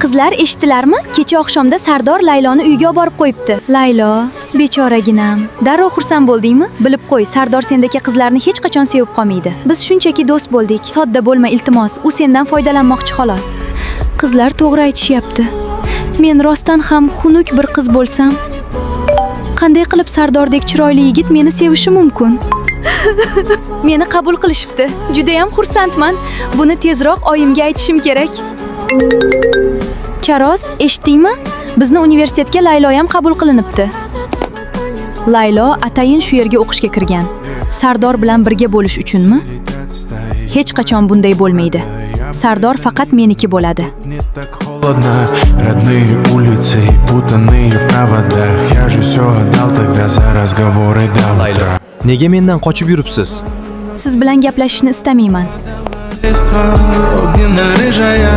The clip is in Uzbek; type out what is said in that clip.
Qizlar eshitdilarmi? Kecha oqshomda Sardor Layloni uyga olib borib qo'yibdi. Laylo, bechoraginam. Darrov xursand bo'ldingmi? Bilib qo'y, Sardor sendagi qizlarni hech qachon sevib qolmaydi. Biz shunchaki do'st bo'ldik. Sodda bo'lma, iltimos. U sendan foydalanmoqchi xolos. Qizlar to'g'ri aytishyapti. Men rostdan ham xunuk bir qiz bo'lsam, qanday qilib Sardordek chiroyli yigit meni sevishi mumkin? Meni qabul qilishibdi. Juda ham xursandman. Buni tezroq oyimga aytishim kerak. Charos, eshitdingmi? Bizni universitetga Laylo ham qabul qilinibdi. Laylo atayin shu yerga o'qishga kirgan. Sardor bilan birga bo'lish uchunmi? Hech qachon bunday bo'lmaydi. Sardor faqat meniki bo'ladi. Родные улицы и путанные в проводах. Я же все отдал тогда за разговоры до утра. Nega mendan qochib yuribsiz? Siz bilan gaplashishni istamayman. Огненно-рыжая